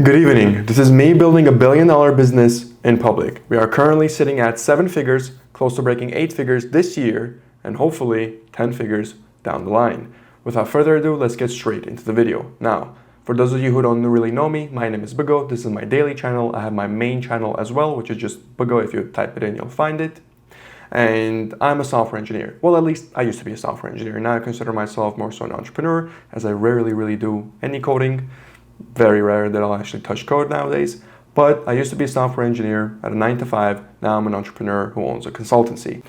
Good evening. This is me building a billion-dollar business in public. We are currently sitting at 7 figures, close to breaking 8 figures this year, and hopefully 10 figures down the line. Without further ado, let's get straight into the video. Now, for those of you who don't really know me, my name is Bugo. This is my daily channel. I have my main channel as well, which is just Bugo. If you type it in, you'll find it. And I'm a software engineer. Well, at least I used to be a software engineer. Now I consider myself more so an entrepreneur, as I rarely really do any coding. Very rare that I'll actually touch code nowadays. But I used to be a software engineer at a 9 to 5. Now I'm an entrepreneur who owns a consultancy.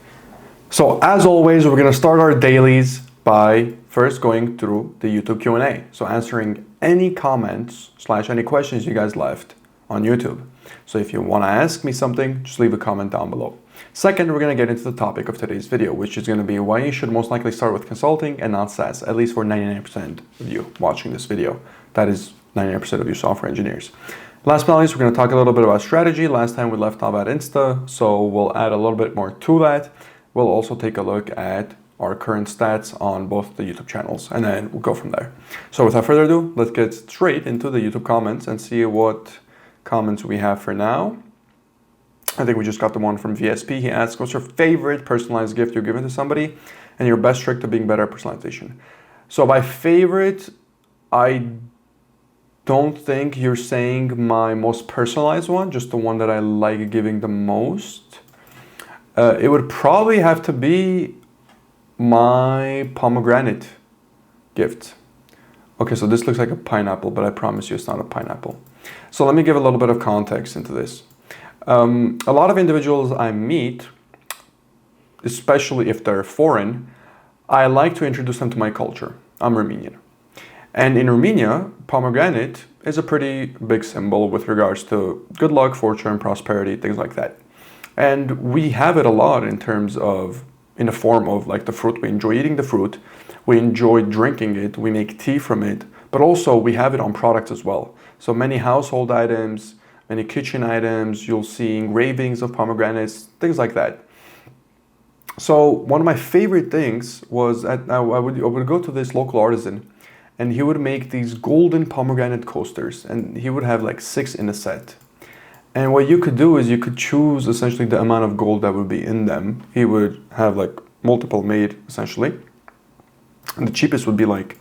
So as always, we're gonna start our dailies by first going through the YouTube Q&A. So answering any comments / any questions you guys left on YouTube. So if you wanna ask me something, just leave a comment down below. Second, we're gonna get into the topic of today's video, which is gonna be why you should most likely start with consulting and not SaaS, at least for 99% of you watching this video. That is 99% of you software engineers. Last but not least, we're gonna talk a little bit about strategy. Last time we left off at Insta, so we'll add a little bit more to that. We'll also take a look at our current stats on both the YouTube channels, and then we'll go from there. So without further ado, let's get straight into the YouTube comments and see what comments we have for now. I think we just got the one from VSP. He asks, what's your favorite personalized gift you've given to somebody and your best trick to being better at personalization? So by favorite, I don't think you're saying my most personalized one, just the one that I like giving the most. It would probably have to be my pomegranate gift. Okay, so this looks like a pineapple, but I promise you it's not a pineapple. So let me give a little bit of context into this. A lot of individuals I meet, especially if they're foreign, I like to introduce them to my culture. I'm Romanian. And in Romania, pomegranate is a pretty big symbol with regards to good luck, fortune, prosperity, things like that. And we have it a lot in terms of, in the form of like the fruit. We enjoy eating the fruit. We enjoy drinking it. We make tea from it. But also we have it on products as well. So many household items, many kitchen items, you'll see engravings of pomegranates, things like that. So one of my favorite things was I would go to this local artisan, and he would make these golden pomegranate coasters, and he would have like 6 in a set. And what you could do is you could choose essentially the amount of gold that would be in them. He would have like multiple made essentially. And the cheapest would be like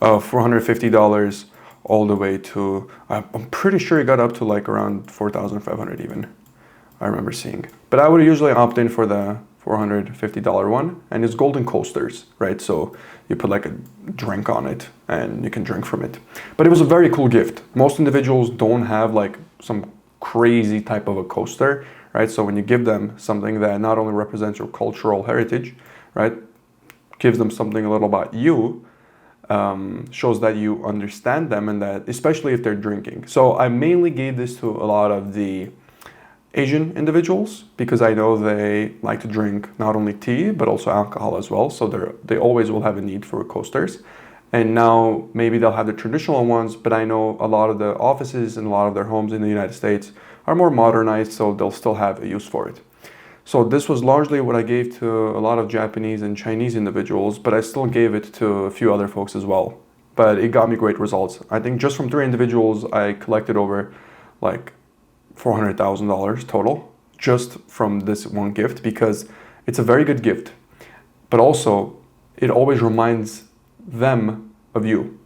$450 all the way to, I'm pretty sure it got up to like around 4,500 even, I remember seeing. But I would usually opt in for the $450 one, and it's golden coasters, right? So you put like a drink on it and you can drink from it. But it was a very cool gift. Most individuals don't have like some crazy type of a coaster, right? So when you give them something that not only represents your cultural heritage, right, gives them something a little about you, shows that you understand them, and that especially if they're drinking. So I mainly gave this to a lot of the Asian individuals because I know they like to drink not only tea but also alcohol as well, so they always will have a need for coasters. And now maybe they'll have the traditional ones, but I know a lot of the offices and a lot of their homes in the United States are more modernized, so they'll still have a use for it. So this was largely what I gave to a lot of Japanese and Chinese individuals, but I still gave it to a few other folks as well. But it got me great results. I think just from 3 individuals I collected over like $400,000 total just from this one gift, because it's a very good gift, but also it always reminds them of you.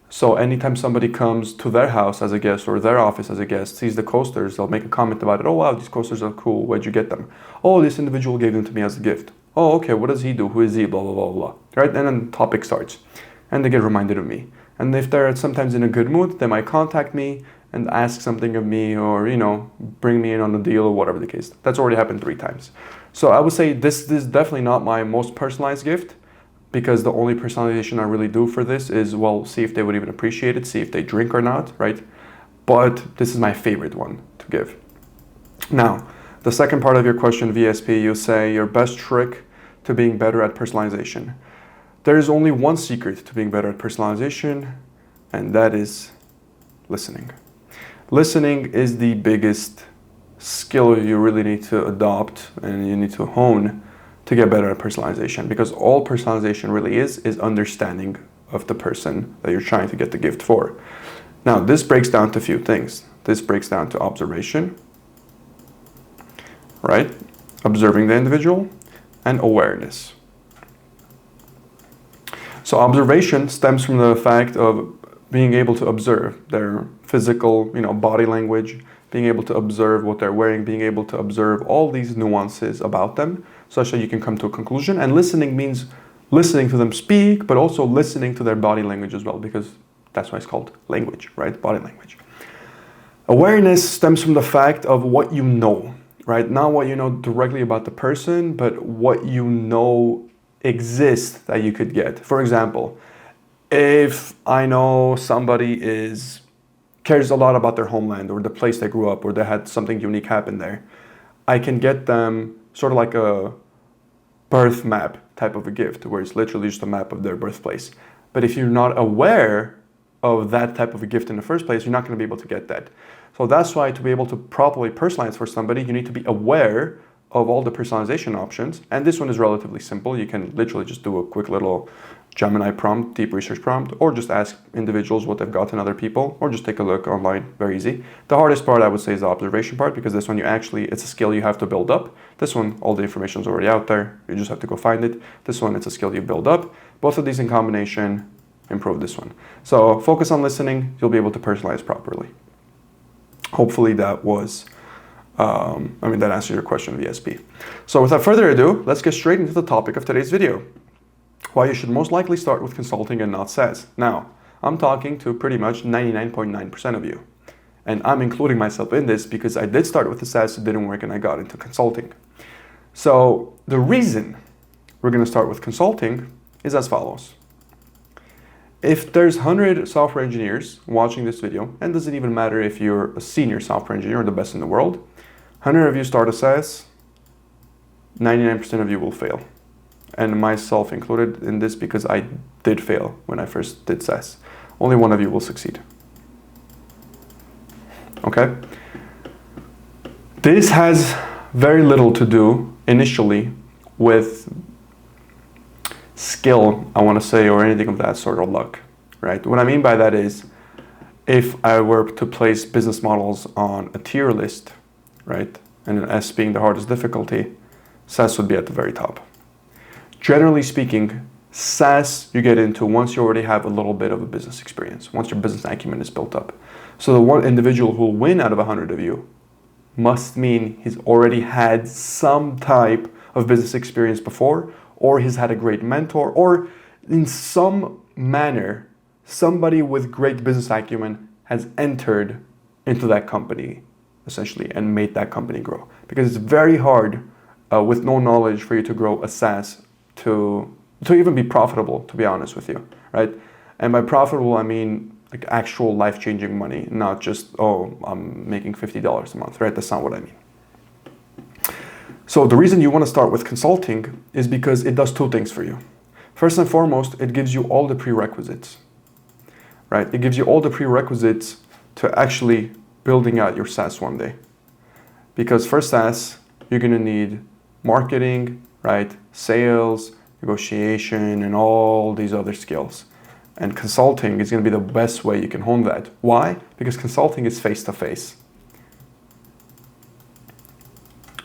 So anytime somebody comes to their house as a guest or their office as a guest, sees the coasters, they'll make a comment about it. Oh wow, these coasters are cool, where'd you get them? Oh, this individual gave them to me as a gift. Oh, okay, what does he do? Who is he? Blah, blah, blah, blah. Right? And then the topic starts and they get reminded of me. And if they're sometimes in a good mood, they might contact me and ask something of me, or, you know, bring me in on a deal or whatever the case. That's already happened 3 times. So I would say this is definitely not my most personalized gift, because the only personalization I really do for this is, well, see if they would even appreciate it, see if they drink or not, right? But this is my favorite one to give. Now, the second part of your question, VSP, you say your best trick to being better at personalization. There is only one secret to being better at personalization, and that is listening. Listening is the biggest skill you really need to adopt and you need to hone to get better at personalization, because all personalization really is understanding of the person that you're trying to get the gift for. Now, this breaks down to a few things. This breaks down to observation, right? Observing the individual, and awareness. So observation stems from the fact of being able to observe their physical, body language, being able to observe what they're wearing, being able to observe all these nuances about them, such that you can come to a conclusion. And listening means listening to them speak, but also listening to their body language as well, because that's why it's called language, right? Body language. Awareness stems from the fact of what you know, right? Not what you know directly about the person, but what you know exists that you could get. For example, if I know somebody cares a lot about their homeland or the place they grew up or they had something unique happen there, I can get them sort of like a birth map type of a gift where it's literally just a map of their birthplace. But if you're not aware of that type of a gift in the first place, you're not going to be able to get that. So that's why to be able to properly personalize for somebody, you need to be aware of all the personalization options. And this one is relatively simple. You can literally just do a quick little Gemini prompt, deep research prompt, or just ask individuals what they've got in other people, or just take a look online. Very easy. The hardest part, I would say, is the observation part, because this one it's a skill you have to build up. This one, all the information is already out there. You just have to go find it. This one, it's a skill you build up. Both of these in combination improve this one. So focus on listening. You'll be able to personalize properly. Hopefully that was, that answers your question, VSP. So without further ado, let's get straight into the topic of today's video. Why you should most likely start with consulting and not SaaS. Now, I'm talking to pretty much 99.9% of you. And I'm including myself in this because I did start with the SaaS, it didn't work, and I got into consulting. So the reason we're going to start with consulting is as follows. If there's 100 software engineers watching this video, and it doesn't even matter if you're a senior software engineer or the best in the world, 100 of you start a SaaS, 99% of you will fail. And myself included in this because I did fail when I first did SaaS. Only one of you will succeed. Okay? This has very little to do initially with skill, I want to say, or anything of that sort, or luck, right? What I mean by that is, if I were to place business models on a tier list, right, and an S being the hardest difficulty, SaaS would be at the very top. Generally speaking, SaaS you get into once you already have a little bit of a business experience, once your business acumen is built up. So the one individual who will win out of 100 of you must mean he's already had some type of business experience before, or he's had a great mentor, or in some manner, somebody with great business acumen has entered into that company, essentially, and made that company grow. Because it's very hard with no knowledge for you to grow a SaaS to even be profitable, to be honest with you, right? And by profitable, I mean like actual life-changing money, not just, oh, I'm making $50 a month, right? That's not what I mean. So the reason you want to start with consulting is because it does two things for you. First and foremost, it gives you all the prerequisites, right? It gives you all the prerequisites to actually building out your SaaS one day. Because for SaaS, you're going to need marketing, right? Sales, negotiation, and all these other skills. And consulting is going to be the best way you can hone that. Why? Because consulting is face-to-face.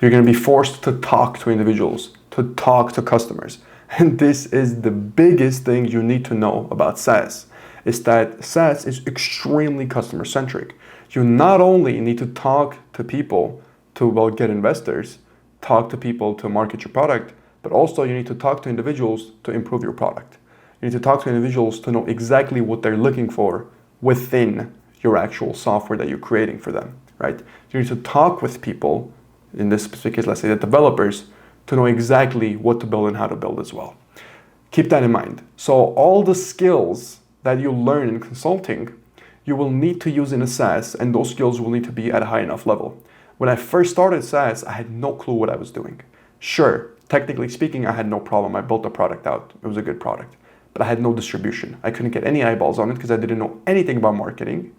You're going to be forced to talk to individuals, to talk to customers. And this is the biggest thing you need to know about SaaS, is that SaaS is extremely customer-centric. You not only need to talk to people to get investors, talk to people to market your product, but also you need to talk to individuals to improve your product. You need to talk to individuals to know exactly what they're looking for within your actual software that you're creating for them, right? You need to talk with people, in this specific case, let's say the developers, to know exactly what to build and how to build as well. Keep that in mind. So all the skills that you learn in consulting, you will need to use in a SaaS, and those skills will need to be at a high enough level. When I first started SaaS, I had no clue what I was doing. Sure, technically speaking, I had no problem. I built the product out. It was a good product. But I had no distribution. I couldn't get any eyeballs on it because I didn't know anything about marketing.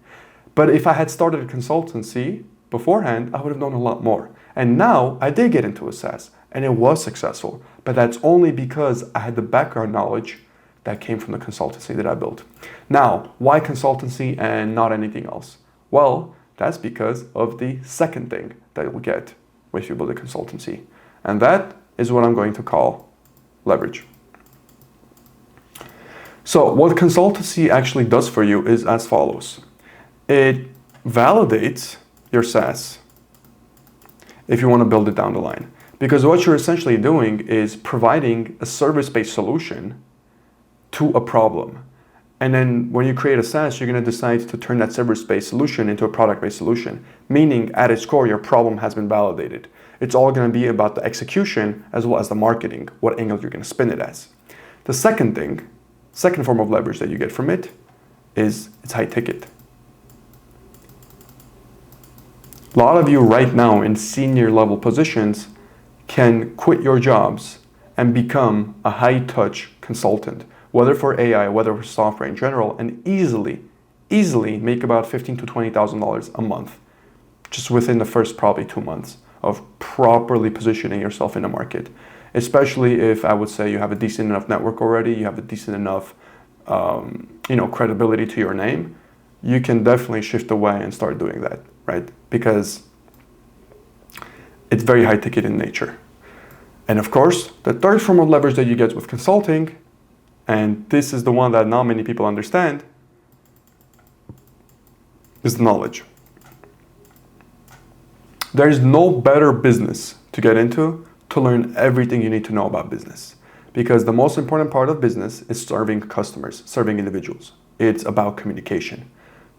But if I had started a consultancy beforehand, I would have known a lot more. And now I did get into a SaaS, and it was successful. But that's only because I had the background knowledge that came from the consultancy that I built. Now, why consultancy and not anything else? Well, that's because of the second thing that you'll get if you build a consultancy. And that is what I'm going to call leverage. So what consultancy actually does for you is as follows. It validates your SaaS if you want to build it down the line. Because what you're essentially doing is providing a service-based solution to a problem. And then when you create a SaaS, you're going to decide to turn that service-based solution into a product-based solution, meaning at its core, your problem has been validated. It's all going to be about the execution as well as the marketing, what angle you're going to spin it as. The second form of leverage that you get from it is it's high ticket. A lot of you right now in senior level positions can quit your jobs and become a high-touch consultant, whether for AI, whether for software in general, and easily make about $15,000 to $20,000 a month, just within the first probably 2 months of properly positioning yourself in the market. Especially if I would say you have a decent enough network already, you have a decent enough credibility to your name, you can definitely shift away and start doing that, right? Because it's very high ticket in nature. And of course, the third form of leverage that you get with consulting, and this is the one that not many people understand, is knowledge. There is no better business to get into to learn everything you need to know about business. Because the most important part of business is serving customers, serving individuals. It's about communication.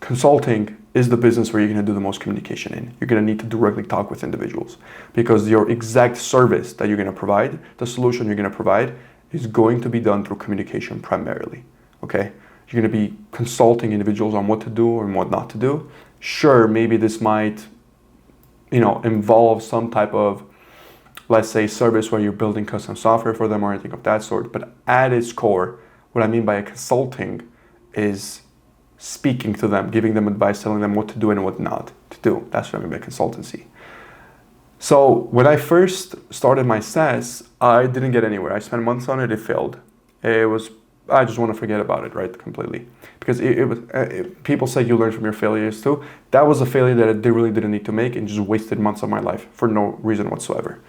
Consulting is the business where you're going to do the most communication in. You're going to need to directly talk with individuals because your exact service that you're going to provide, the solution you're going to provide, is going to be done through communication primarily, okay? You're going to be consulting individuals on what to do and what not to do. Sure, maybe this might, involve some type of, let's say, service where you're building custom software for them or anything of that sort. But at its core, what I mean by a consulting is speaking to them, giving them advice, telling them what to do and what not to do. That's what I mean by consultancy. So when I first started my SaaS, I didn't get anywhere. I spent months on it, it failed. I just want to forget about it, right, completely. Because people say you learn from your failures too. That was a failure that I really didn't need to make and just wasted months of my life for no reason whatsoever.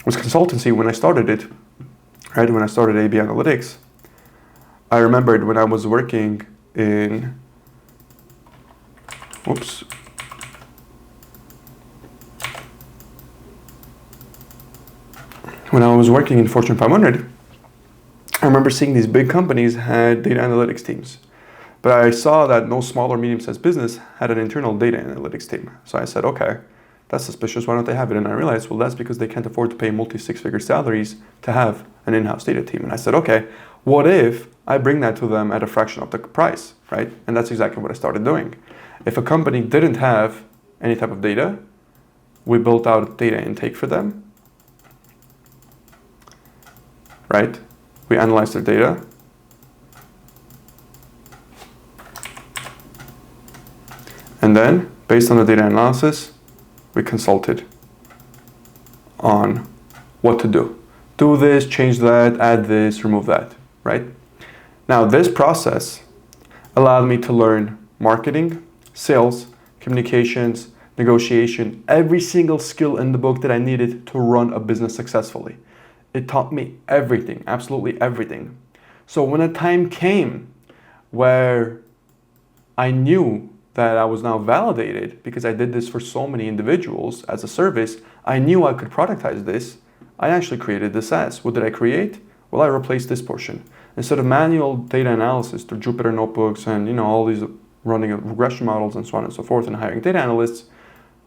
With consultancy, when I started it, right, when I started AB Analytics, I remembered when I was working in, when I was working in Fortune 500, I remember seeing these big companies had data analytics teams. But I saw that no small or medium-sized business had an internal data analytics team. So I said, okay, that's suspicious, why don't they have it? And I realized, well, that's because they can't afford to pay multi-six-figure salaries to have an in-house data team. And I said, okay, what if I bring that to them at a fraction of the price, right? And that's exactly what I started doing. If a company didn't have any type of data, we built out data intake for them, right? We analyzed their data. And then, based on the data analysis, we consulted on what to do. Do this, change that, add this, remove that, right? Now, this process allowed me to learn marketing, sales, communications, negotiation, every single skill in the book that I needed to run a business successfully. It taught me everything, absolutely everything. So when a time came where I knew that I was now validated because I did this for so many individuals as a service, I knew I could productize this. I actually created this SaaS. What did I create? Well, I replaced this portion. Instead of manual data analysis through Jupyter notebooks and all these running regression models and so on and so forth and hiring data analysts,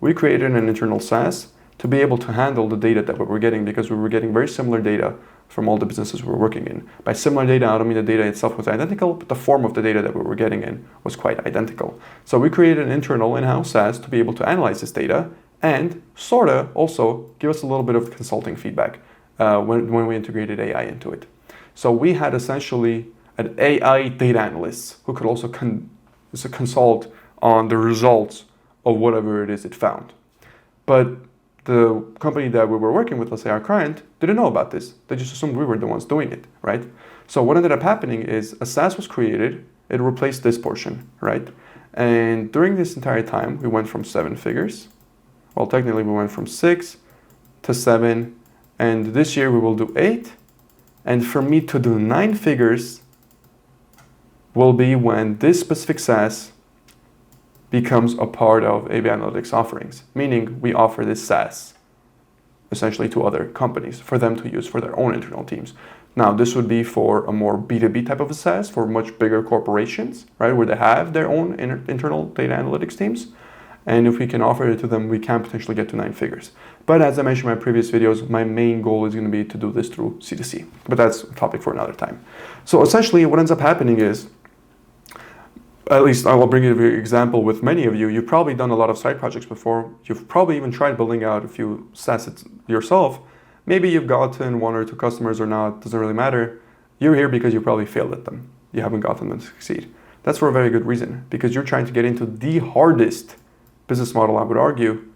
we created an internal SaaS to be able to handle the data that we were getting because we were getting very similar data from all the businesses we were working in. By similar data, I don't mean the data itself was identical, but the form of the data that we were getting in was quite identical. So we created an internal in-house SaaS to be able to analyze this data and sorta also give us a little bit of consulting feedback when we integrated AI into it. So we had essentially an AI data analyst who could also consult on the results of whatever it is it found. But the company that we were working with, let's say our client, didn't know about this. They just assumed we were the ones doing it, right? So what ended up happening is a SaaS was created, it replaced this portion, right? And during this entire time, we went from 7 figures. Well, technically we went from 6 to 7, and this year we will do 8. And for me to do 9 figures will be when this specific SaaS becomes a part of AB Analytics offerings, meaning we offer this SaaS essentially to other companies for them to use for their own internal teams. Now, this would be for a more B2B type of a SaaS for much bigger corporations, right, where they have their own internal data analytics teams. And if we can offer it to them, we can potentially get to 9 figures. But as I mentioned in my previous videos, my main goal is going to be to do this through C2C. But that's a topic for another time. So essentially what ends up happening is, at least I will bring you an example with many of you. You've probably done a lot of side projects before. You've probably even tried building out a few SaaS yourself. Maybe you've gotten 1 or 2 customers or not, doesn't really matter. You're here because you probably failed at them. You haven't gotten them to succeed. That's for a very good reason, because you're trying to get into the hardest business model, I would argue,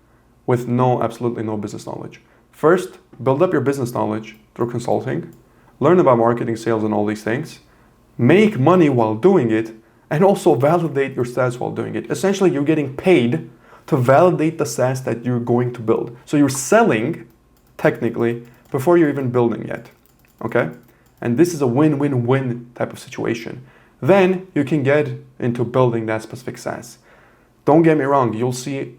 with absolutely no business knowledge. First, build up your business knowledge through consulting, learn about marketing, sales, and all these things, make money while doing it, and also validate your SaaS while doing it. Essentially, you're getting paid to validate the SaaS that you're going to build. So you're selling, technically, before you're even building yet, okay? And this is a win-win-win type of situation. Then you can get into building that specific SaaS. Don't get me wrong, you'll see,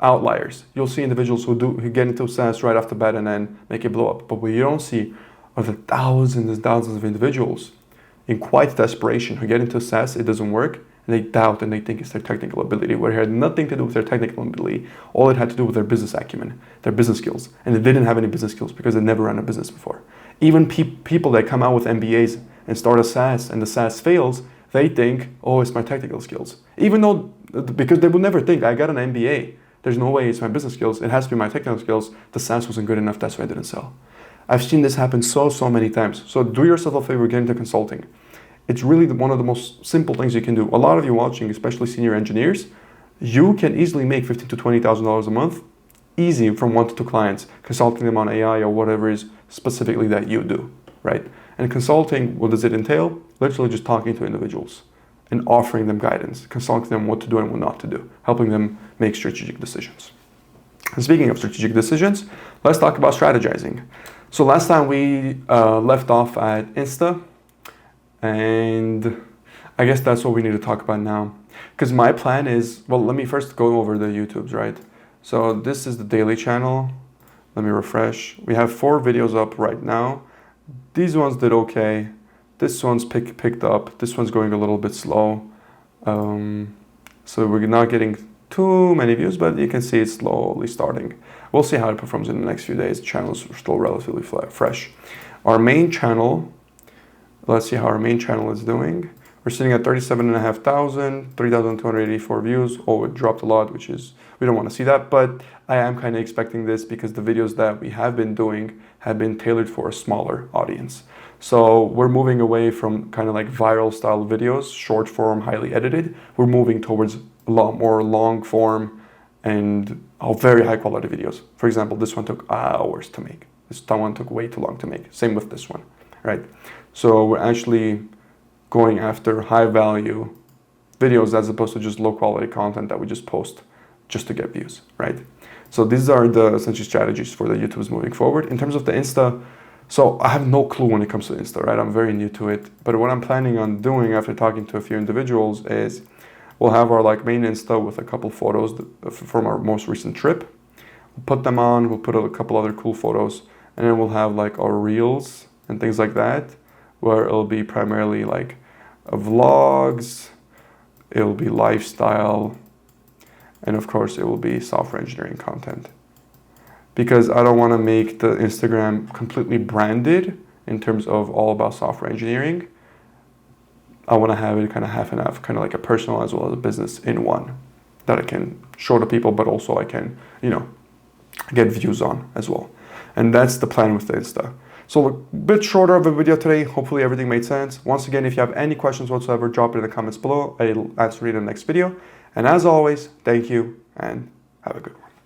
outliers. You'll see individuals who get into SaaS right off the bat and then make it blow up. But what you don't see are the thousands and thousands of individuals in quite desperation who get into SaaS, it doesn't work, and they doubt and they think it's their technical ability, where it had nothing to do with their technical ability. All it had to do with their business acumen, their business skills. And they didn't have any business skills because they never ran a business before. Even people that come out with MBAs and start a SaaS and the SaaS fails, they think, oh, it's my technical skills. Even though, because they would never think, I got an MBA. There's no way it's my business skills. It has to be my technical skills. The SaaS wasn't good enough, that's why I didn't sell. I've seen this happen so many times. So do yourself a favor, get into consulting. It's really one of the most simple things you can do. A lot of you watching, especially senior engineers, you can easily make $15,000 to $20,000 a month, easy from 1 to 2 clients, consulting them on AI or whatever is specifically that you do, right? And consulting, what does it entail? Literally just talking to individuals and offering them guidance, consulting them what to do and what not to do, helping them make strategic decisions. And speaking of strategic decisions, let's talk about strategizing. So last time we left off at Insta, and I guess that's what we need to talk about now. Because my plan is, well, let me first go over the YouTubes, right? So this is the daily channel. Let me refresh. We have 4 videos up right now. These ones did okay. This one's picked up. This one's going a little bit slow. So we're not getting too many views, but you can see it's slowly starting. We'll see how it performs in the next few days. The channel's still relatively fresh. Our main channel, let's see how our main channel is doing. We're sitting at 37,500, 3,284 views. Oh, it dropped a lot, which is, we don't want to see that, but I am kind of expecting this because the videos that we have been doing have been tailored for a smaller audience. So we're moving away from kind of like viral style videos, short form, highly edited. We're moving towards a lot more long form and very high quality videos. For example, this one took hours to make. This one took way too long to make. Same with this one, right? So we're actually going after high value videos as opposed to just low quality content that we just post just to get views, right? So these are the essential strategies for the YouTubes moving forward. In terms of the Insta, so I have no clue when it comes to Insta, right? I'm very new to it. But what I'm planning on doing after talking to a few individuals is we'll have our main Insta with a couple photos from our most recent trip. We'll put them on, we'll put a couple other cool photos, and then we'll have our reels and things like that, where it'll be primarily vlogs, it'll be lifestyle, and of course it will be software engineering content. Because I don't want to make the Instagram completely branded in terms of all about software engineering. I want to have it kind of half and half, kind of like a personal as well as a business in one that I can show to people, but also I can, get views on as well. And that's the plan with the Insta. So a bit shorter of a video today. Hopefully everything made sense. Once again, if you have any questions whatsoever, drop it in the comments below. I'll answer it in the next video. And as always, thank you and have a good one.